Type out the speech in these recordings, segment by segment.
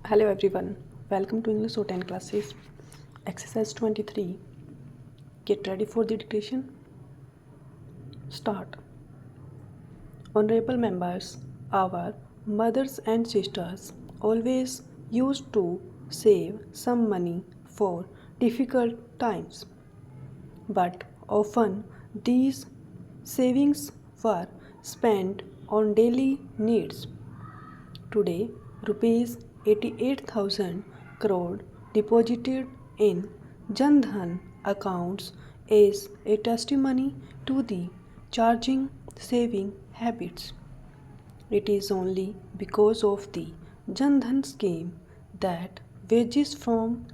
Hello everyone, welcome to English 10 classes. Exercise 23. Get ready for the dictation. Start. Honorable members, our mothers and sisters always used to save some money for difficult times, but often these savings were spent on daily needs. Today, rupees 88,000 crore deposited in Jan Dhan accounts is a testimony to the charging saving habits. It is only because of the Jan Dhan scheme that wages from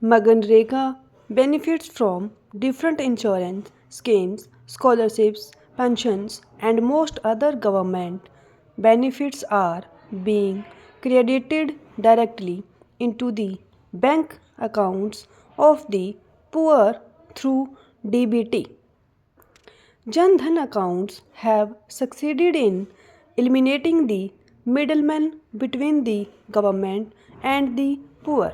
Maganrega benefits from different insurance schemes, scholarships, pensions, and most other government benefits are being credited directly into the bank accounts of the poor through DBT. Jan Dhan accounts have succeeded in eliminating the middleman between the government and the poor.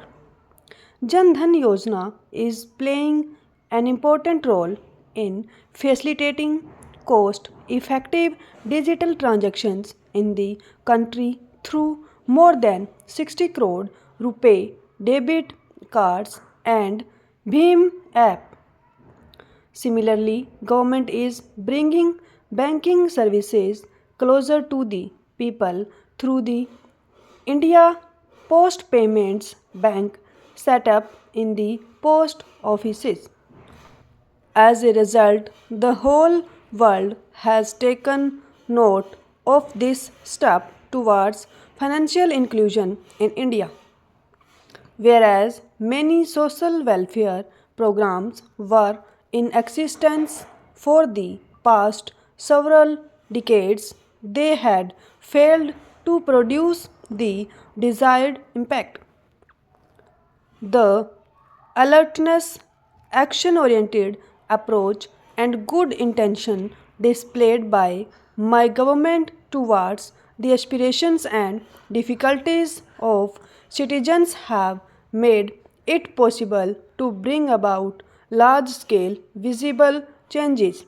Jan Dhan Yojana is playing an important role in facilitating cost effective digital transactions in the country through more than 60 crore rupee debit cards and Bhim app. Similarly, government is bringing banking services closer to the people through the India Post Payments Bank set up in the post offices. As a result, the whole world has taken note of this step towards financial inclusion in India. Whereas many social welfare programs were in existence for the past several decades, they had failed to produce the desired impact. The alertness, action oriented approach, and good intention displayed by my government towards the aspirations and difficulties of citizens have made it possible to bring about large scale visible changes.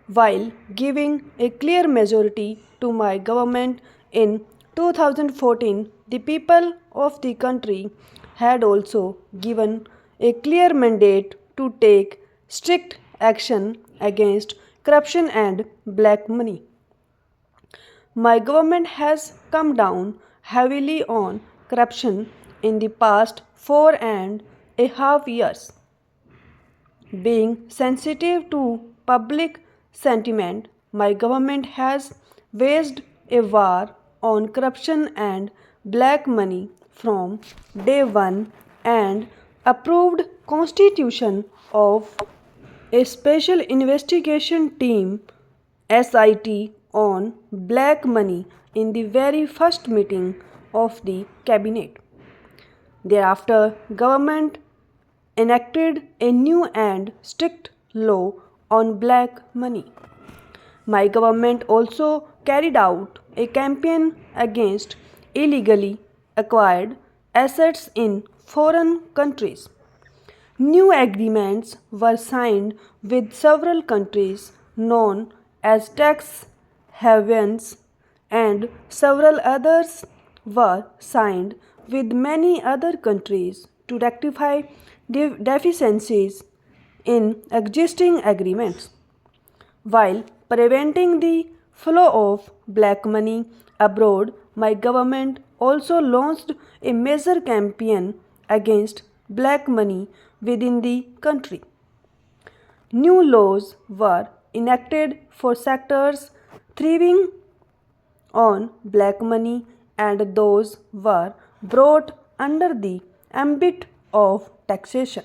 While giving a clear majority to my government in 2014, the people of the country had also given a clear mandate to take strict action against corruption and black money. My government has come down heavily on corruption in the past 4.5 years. Being sensitive to public sentiment, my government has waged a war on corruption and black money from day one and approved constitution of a special investigation team SIT on black money in the very first meeting of the cabinet. Thereafter, government enacted a new and strict law on black money. My government also carried out a campaign against illegally acquired assets in foreign countries. New agreements were signed with several countries known as tax havens, and several others were signed with many other countries to rectify deficiencies in existing agreements. While preventing the flow of black money abroad, my government also launched a major campaign against black money within the country. New laws were enacted for sectors thriving on black money, and those were brought under the ambit of taxation.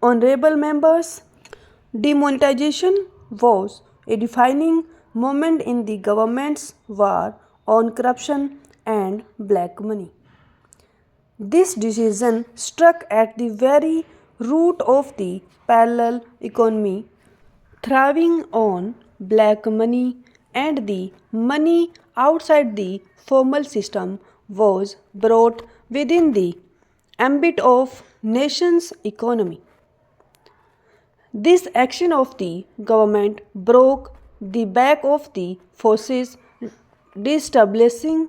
Honorable members, demonetization was a defining moment in the government's war on corruption and black money. This decision struck at the very root of the parallel economy thriving on black money, and the money outside the formal system was brought within the ambit of nation's economy. This action of the government broke the back of the forces destabilizing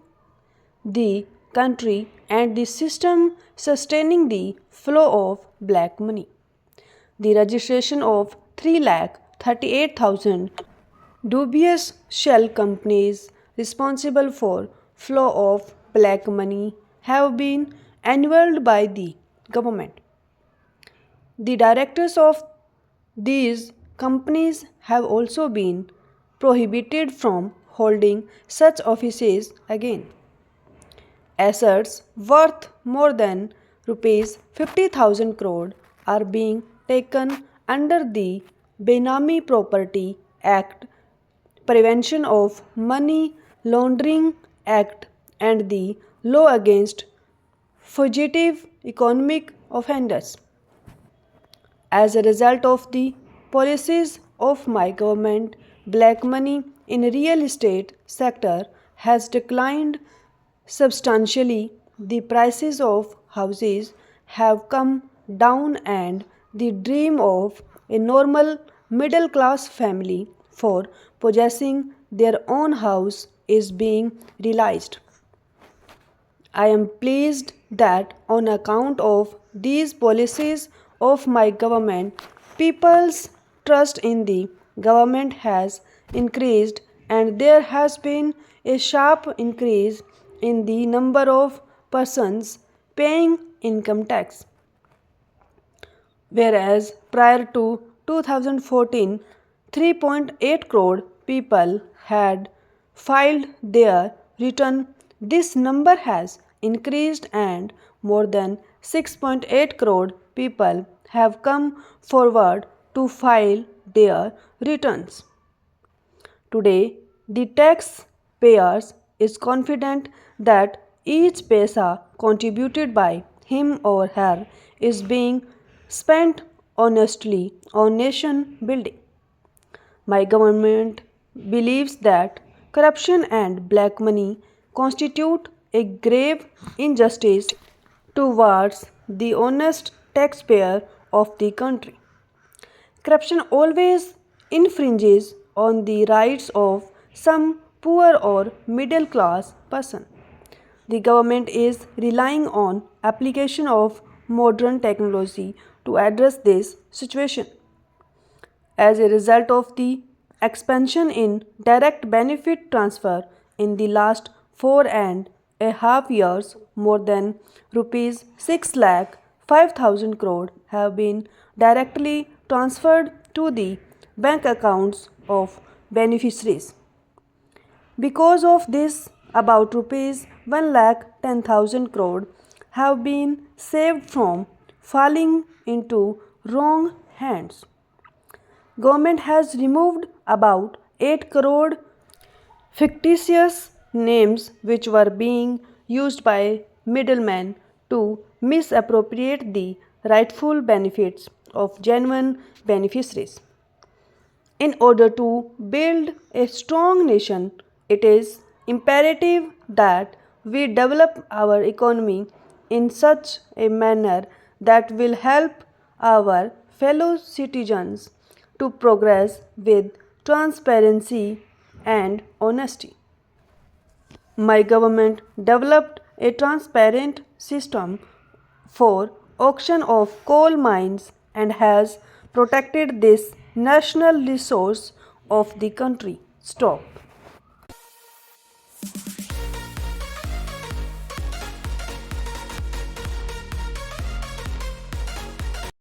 the country and the system sustaining the flow of black money. The registration of 3,38,000 dubious shell companies responsible for flow of black money have been annulled by the government. The directors of these companies have also been prohibited from holding such offices again. Assets worth more than rupees 50,000 crore are being taken under the Benami Property Act, Prevention of Money Laundering Act, and the Law Against Fugitive Economic Offenders. As a result of the policies of my government, black money in real estate sector has declined substantially. The prices of houses have come down and the dream of a normal middle class family for possessing their own house is being realized. I am pleased that on account of these policies of my government, people's trust in the government has increased and there has been a sharp increase in the number of persons paying income tax. Whereas prior to 2014, 3.8 crore people had filed their return. This number has increased and more than 6.8 crore people have come forward to file their returns. Today, the taxpayers is confident that each paisa contributed by him or her is being spent honestly on nation building. My government believes that corruption and black money constitute a grave injustice towards the honest taxpayer of the country. Corruption always infringes on the rights of some poor or middle class person. The government is relying on application of modern technology to address this situation. As a result of the expansion in direct benefit transfer in the last 4.5 years, more than rupees 6 lakh 5,000 crore have been directly transferred to the bank accounts of beneficiaries. Because of this, about rupees 1 lakh 10,000 crore have been saved from falling into wrong hands. Government has removed about 8 crore fictitious names which were being used by middlemen to misappropriate the rightful benefits of genuine beneficiaries. In order to build a strong nation, it is imperative that we develop our economy in such a manner that will help our fellow citizens to progress with transparency and honesty. My government developed a transparent system for auction of coal mines and has protected this national resource of the country. Stop.